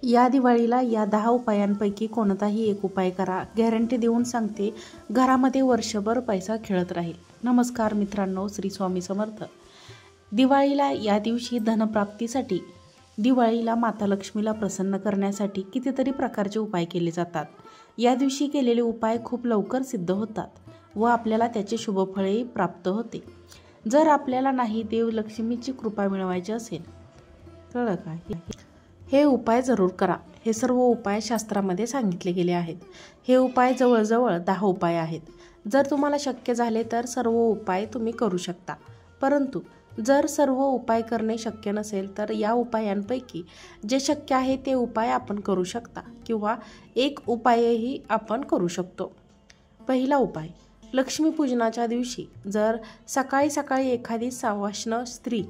या दिवाळीला या 10 उपायांपैकी कोणताही एक उपाय करा. गॅरंटी देऊन सांगते, घरामध्ये वर्षभर पैसा खेळत राहील. नमस्कार मित्रांनो, श्री स्वामी समर्थ. दिवाळीला या दिवशी धनप्राप्तीसाठी, दिवाळीला माता लक्ष्मीला प्रसन्न करण्यासाठी कितीतरी प्रकारचे उपाय केले जातात. या दिवशी केलेले उपाय खूप लवकर सिद्ध होतात व आपल्याला त्याचे शुभफळही प्राप्त होते. जर आपल्याला नाही देवलक्ष्मीची कृपा मिळवायची असेल, कळलं काय, हे उपाय जरूर करा. हे सर्व उपाय शास्त्रामध्ये सांगितले गेले आहेत. हे उपाय जवळजवळ 10 उपाय आहेत. जर तुम्हाला शक्य झाले तर सर्व उपाय तुम्ही करू शकता. परंतु जर सर्व उपाय करणे शक्य नसेल तर या उपायांपैकी जे शक्य आहे ते उपाय आपण करू शकता किंवा एक उपायही आपण करू शकतो. पहिला उपाय, लक्ष्मीपूजनाच्या दिवशी जर सकाळी सकाळी एखादी सावाष्ण स्त्री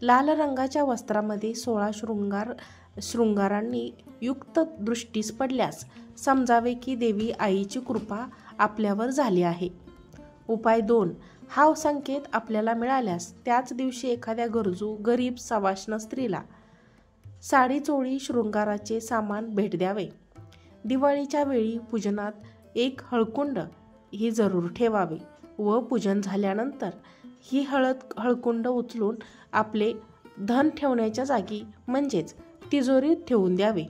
लाल रंगाच्या वस्त्रामध्ये 16 शृंगारांनी युक्त दृष्टीस पडल्यास समजावे की देवी आईची कृपा आपल्यावर झाली आहे. उपाय 2, हा संकेत आपल्याला मिळाल्यास त्याच दिवशी एखाद्या गरीब सावाष्ण स्त्रीला साडी चोळी शृंगाराचे सामान भेट द्यावे. दिवाळीच्या वेळी पूजनात एक हळकुंड ही जरूर ठेवावे व पूजन झाल्यानंतर ही हळकुंड उचलून आपले धन ठेवण्याच्या जागी म्हणजेच तिजोरीत ठेवून द्यावे.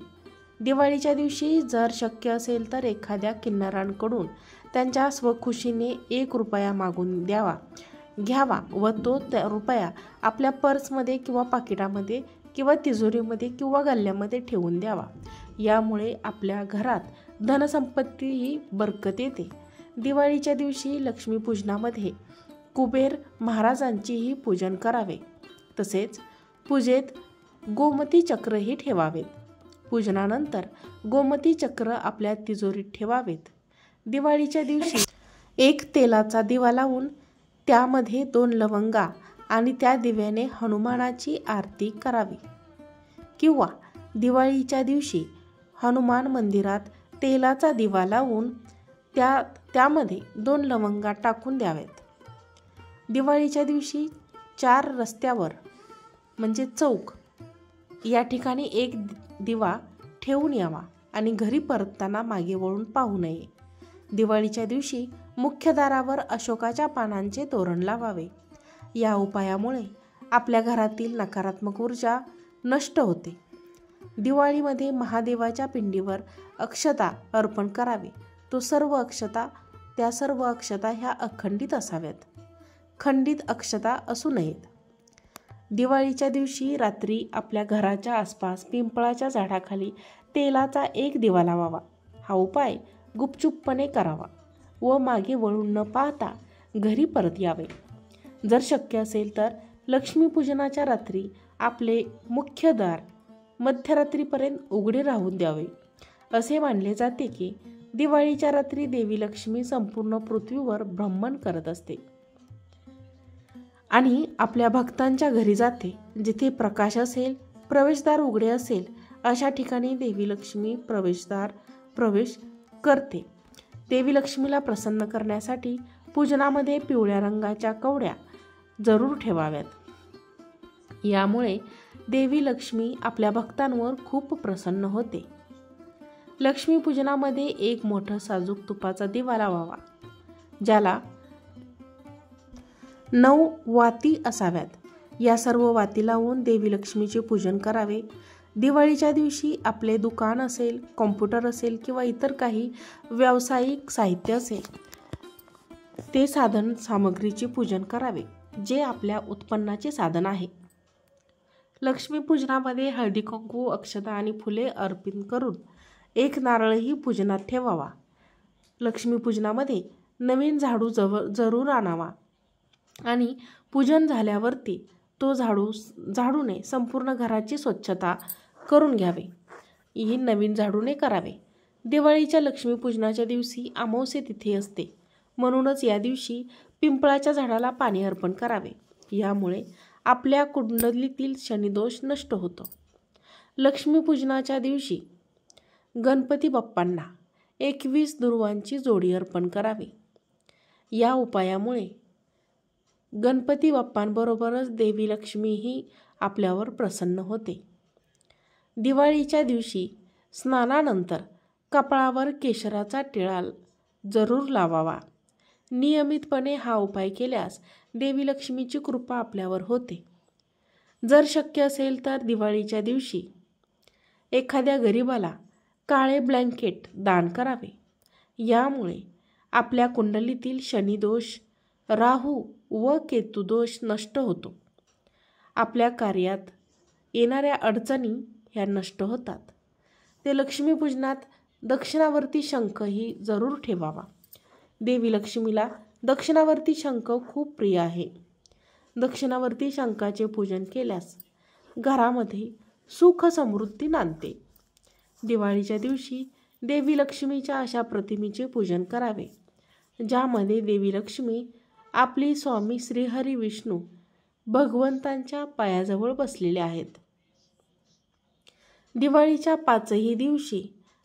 दिवाळीच्या दिवशी जर शक्य असेल तर एखाद्या किन्नरांकडून त्यांच्या स्वखुशीने 1 रुपया मागून घ्यावा व तो रुपया आपल्या पर्समध्ये किंवा पाकिटामध्ये किंवा तिजोरीमध्ये किंवा गल्ल्यामध्ये ठेवून द्यावा. यामुळे आपल्या घरात धनसंपत्ती ही बरकत येते. दिवाळीच्या दिवशी लक्ष्मीपूजनामध्ये कुबेर महाराजांचेही पूजन करावे. तसेच पूजेत गोमती चक्रही ठेवावेत. पूजनानंतर गोमती चक्र आपल्या तिजोरीत ठेवावेत. दिवाळीच्या दिवशी एक तेलाचा दिवा लावून त्यामध्ये 2 लवंगा आणि त्या दिव्याने हनुमानाची आरती करावी. किंवा दिवाळीच्या दिवशी हनुमान मंदिरात तेलाचा दिवा लावून त्यामध्ये 2 लवंगा टाकून द्यावेत. दिवाळीच्या दिवशी 4 रस्त्यावर म्हणजे चौक या ठिकाणी एक दिवा ठेवून यावा आणि घरी परतताना मागे वळून पाहू नये. दिवाळीच्या दिवशी मुख्य दारावर अशोकाच्या पानांचे तोरण लावावे. या उपायामुळे आपल्या घरातील नकारात्मक ऊर्जा नष्ट होते. दिवाळीमध्ये महादेवाच्या पिंडीवर अक्षता अर्पण करावे. त्या सर्व अक्षता ह्या अखंडित असाव्यात, खंडित अक्षता असू नयेत. दिवाळीच्या दिवशी रात्री आपल्या घराच्या आसपास पिंपळाच्या झाडाखाली तेलाचा 1 दिवा लावावा. हा उपाय गुपचूपपणे करावा व मागे वळून न पाहता घरी परत यावे. जर शक्य असेल तर लक्ष्मीपूजनाच्या रात्री आपले मुख्य दार मध्यरात्रीपर्यंत उघडे राहून द्यावे. असे मानले जाते की दिवाळीच्या रात्री देवी लक्ष्मी संपूर्ण पृथ्वीवर भ्रमण करत असते आणि आपल्या भक्तांच्या घरी जाते. जिथे प्रकाश असेल, प्रवेशद्वार उघडे असेल अशा ठिकाणी देवी लक्ष्मी प्रवेश करते. देवी लक्ष्मीला प्रसन्न करण्यासाठी पूजनामध्ये पिवळ्या रंगाच्या कवड्या जरूर ठेवाव्यात. यामुळे देवी लक्ष्मी आपल्या भक्तांवर खूप प्रसन्न होते. लक्ष्मीपूजनामध्ये एक मोठा साजूक तुपाचा दिवा लावावा, ज्याला 9 वाती असाव्यात. या सर्व वाती लावून देवी लक्ष्मीचे पूजन करावे. दिवाळीच्या दिवशी आपले दुकान असेल, कॉम्प्युटर असेल किंवा इतर काही व्यावसायिक साहित्य असेल, ते साधन सामग्रीचे पूजन करावे जे आपल्या उत्पन्नाचे साधन आहे. लक्ष्मीपूजनामध्ये हळदी कुंकू, अक्षता आणि फुले अर्पण करून एक नारळही पूजनात ठेवावा. लक्ष्मीपूजनामध्ये नवीन झाडू जरूर आणावा आणि पूजन झाल्यावरती तो झाडूने संपूर्ण घराची स्वच्छता करून घ्यावे. ही नवीन झाडूने करावे. दिवाळीच्या लक्ष्मीपूजनाच्या दिवशी अमावास्या तिथी असते, म्हणूनच या दिवशी पिंपळाच्या झाडाला पाणी अर्पण करावे. यामुळे आपल्या कुंडलीतील शनिदोष नष्ट होतो. लक्ष्मीपूजनाच्या दिवशी गणपती बाप्पांना 21 दुर्वांची जोडी अर्पण करावी. या उपायामुळे गणपती बाप्पांबरोबरच देवी लक्ष्मीही आपल्यावर प्रसन्न होते. दिवाळीच्या दिवशी स्नानानंतर कपाळावर केशराचा टिळा जरूर लावावा. नियमितपणे हा उपाय केल्यास देवी लक्ष्मीची कृपा आपल्यावर होते. जर शक्य असेल तर दिवाळीच्या दिवशी एखाद्या गरिबाला काळे ब्लँकेट दान करावे. यामुळे आपल्या कुंडलीतील शनिदोष, राहू व केतुदोष नष्ट होतो. आपल्या कार्यात येणाऱ्या अडचणी ह्या नष्ट होतात. ते लक्ष्मीपूजनात दक्षिणावर्ती शंखही जरूर ठेवावा. देवी लक्ष्मीला दक्षिणावर्ती शंख खूप प्रिय आहे. दक्षिणावर्ती शंखाचे पूजन केल्यास घरामध्ये सुख समृद्धी नांदते. दिवाळीच्या दिवशी देवी लक्ष्मीच्या अशा प्रतिमेचे पूजन करावे, ज्यामध्ये देवी लक्ष्मी आपली स्वामी श्रीहरी विष्णू भगवंतांच्या पायाजवळ बसलेले आहेत. दिवाळीच्या 5ही दिवशी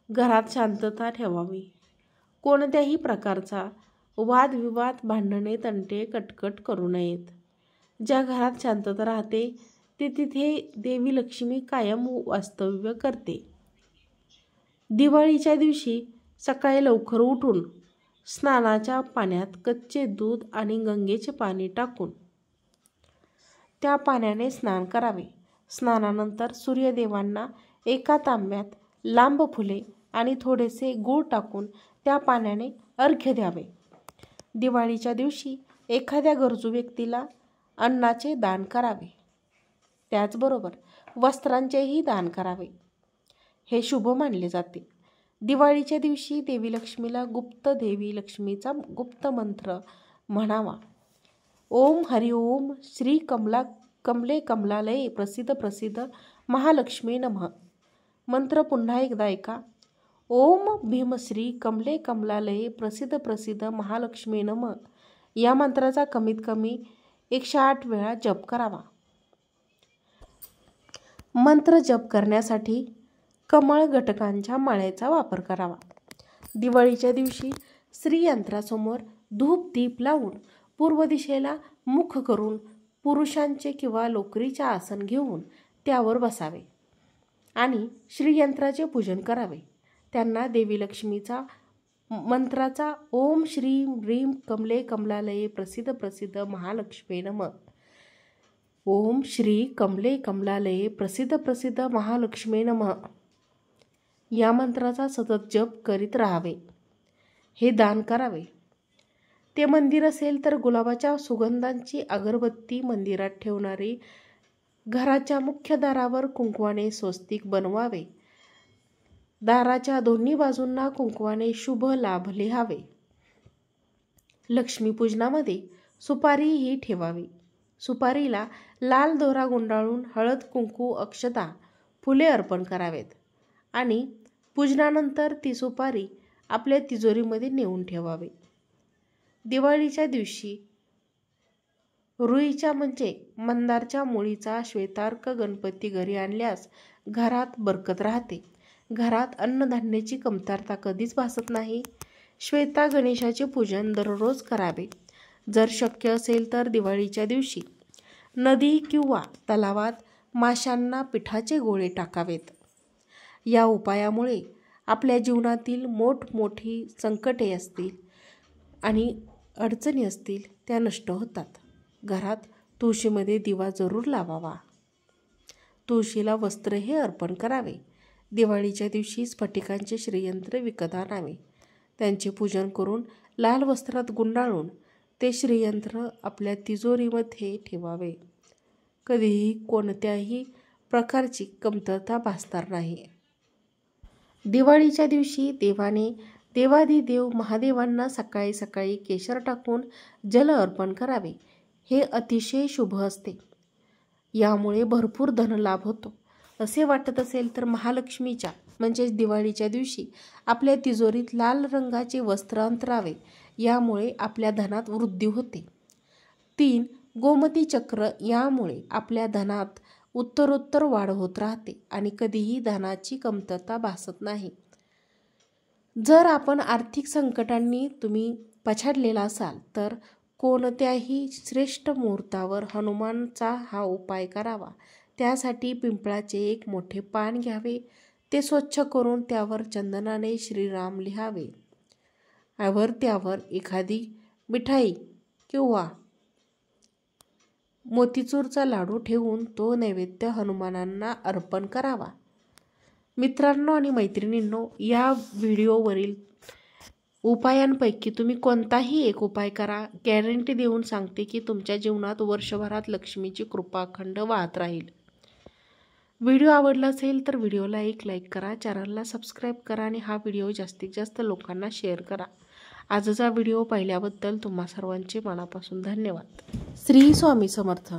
घरात शांतता ठेवावी. कोणत्याही प्रकारचा वादविवाद, भांडणे, तंटे, कटकट करू नयेत. ज्या घरात शांतता राहते तिथे देवी लक्ष्मी कायम वास्तव्य करते. दिवाळीच्या दिवशी सकाळी लवकर उठून स्नानाच्या पाण्यात कच्चे दूध आणि गंगेचे पाणी टाकून त्या पाण्याने स्नान करावे. स्नानानंतर सूर्यदेवांना एका तांब्यात लांब फुले आणि थोडेसे गूळ टाकून त्या पाण्याने अर्घ्य द्यावे. दिवाळीच्या दिवशी एखाद्या गरजू व्यक्तीला अन्नाचे दान करावे. त्याचबरोबर वस्त्रांचेही दान करावे. हे शुभ मानले जाते. दिवाळीच्या दिवशी देवी लक्ष्मीला देवी लक्ष्मीचा गुप्त मंत्र म्हणावा. ओम हरि ओम श्री कमले कमलालये प्रसिद्ध प्रसिद्ध महालक्ष्मी नमः. मंत्र पुन्हा एकदा ऐका. ओम भीमश्री कमले कमलालये प्रसिद्ध प्रसिद्ध महालक्ष्मी नमः. या मंत्राचा कमीत कमी 108 वेळा जप करावा. मंत्र जप करण्यासाठी कमळ घटकांच्या माळेचा वापर करावा. दिवाळीच्या दिवशी श्रीयंत्रासमोर धूप दीप लावून पूर्व दिशेला मुख करून पुरुषांचे किंवा लोकरीचे आसन घेऊन त्यावर बसावे आणि श्रीयंत्राचे पूजन करावे. त्यांना देवी लक्ष्मीचा मंत्राचा ओम श्रीं ह्रीं कमले कमलालये प्रसिद्ध प्रसिद्ध महालक्ष्मी नमः. ओम श्री कमले कमलालये प्रसिद्ध प्रसिद्ध महालक्ष्मी नमः या मंत्राचा सतत जप करीत राहावे. हे दान करावे. ते मंदिर असेल तर गुलाबाच्या सुगंधांची अगरबत्ती मंदिरात ठेवणारी घराच्या मुख्य दारावर कुंकवाने स्वस्तिक बनवावे. दाराच्या दोन्ही बाजूंना कुंकवाने शुभ लाभ लिहावे. लक्ष्मीपूजनामध्ये सुपारी ही ठेवावी. सुपारीला लाल दोरा गुंडाळून हळद कुंकू अक्षता फुले अर्पण करावेत आणि पूजनानंतर ती सुपारी आपल्या तिजोरीमध्ये नेऊन ठेवावी. दिवाळीच्या दिवशी रुईच्या म्हणजे मंदारच्या मुळीचा श्वेतार्क गणपती घरी आणल्यास घरात बरकत राहते. घरात अन्नधान्याची कमतरता कधीच भासत नाही. श्वेता गणेशाचे पूजन दररोज करावे. जर शक्य असेल तर दिवाळीच्या दिवशी नदी किंवा तलावात माशांना पिठाचे गोळे टाकावेत. या उपायामुळे आपल्या जीवनातील मोठमोठी संकटे असतील आणि अडचणी असतील त्या नष्ट होतात. घरात तुळशीमध्ये दिवा जरूर लावावा. तुळशीला वस्त्र हे अर्पण करावे. दिवाळीच्या दिवशी स्फटिकांचे श्रीयंत्र विकत आणावे. त्यांचे पूजन करून लाल वस्त्रात गुंडाळून ते श्रीयंत्र आपल्या तिजोरीमध्ये ठेवावे. कधीही कोणत्याही प्रकारची कमतरता भासणार नाही. दिवाळीच्या दिवशी देवाधिदेव महादेवांना सकाळी सकाळी केशर टाकून जल अर्पण करावे. हे अतिशय शुभ असते. यामुळे भरपूर धनलाभ होतो. असे वाटत असेल तर महालक्ष्मीच्या म्हणजेच दिवाळीच्या दिवशी आपल्या तिजोरीत लाल रंगाचे वस्त्र अंतरावे. यामुळे आपल्या धनात वृद्धी होते. 3 गोमती चक्र यामुळे आपल्या धनात उत्तरोत्तर वाढ होत राहते आणि कधीही धनाची कमतरता भासत नाही. जर आपण आर्थिक संकटांनी तुम्ही पछाडलेला असाल तर कोणत्याही श्रेष्ठ मुहूर्तावर हनुमानचा हा उपाय करावा. त्यासाठी पिंपळाचे एक मोठे पान घ्यावे. ते स्वच्छ करून त्यावर चंदनाने श्रीराम लिहावे. त्यावर एखादी मिठाई किंवा मोतीचूरचा लाडू ठेवून तो नैवेद्य हनुमानांना अर्पण करावा. मित्रांनो आणि मैत्रिणींनो, या व्हिडिओवरील उपायांपैकी तुम्ही कोणताही एक उपाय करा. गॅरंटी देऊन सांगते की तुमच्या जीवनात वर्षभरात लक्ष्मीची कृपा अखंड वाहत राहील. व्हिडिओ आवडला असेल तर व्हिडिओला एक लाईक करा, चॅनलला सबस्क्राईब करा आणि हा व्हिडिओ जास्तीत जास्त लोकांना शेअर करा. आजचा व्हिडिओ पाहिल्याबद्दल तुम्हा सर्वांचे मनापासून धन्यवाद. श्री स्वामी समर्थ.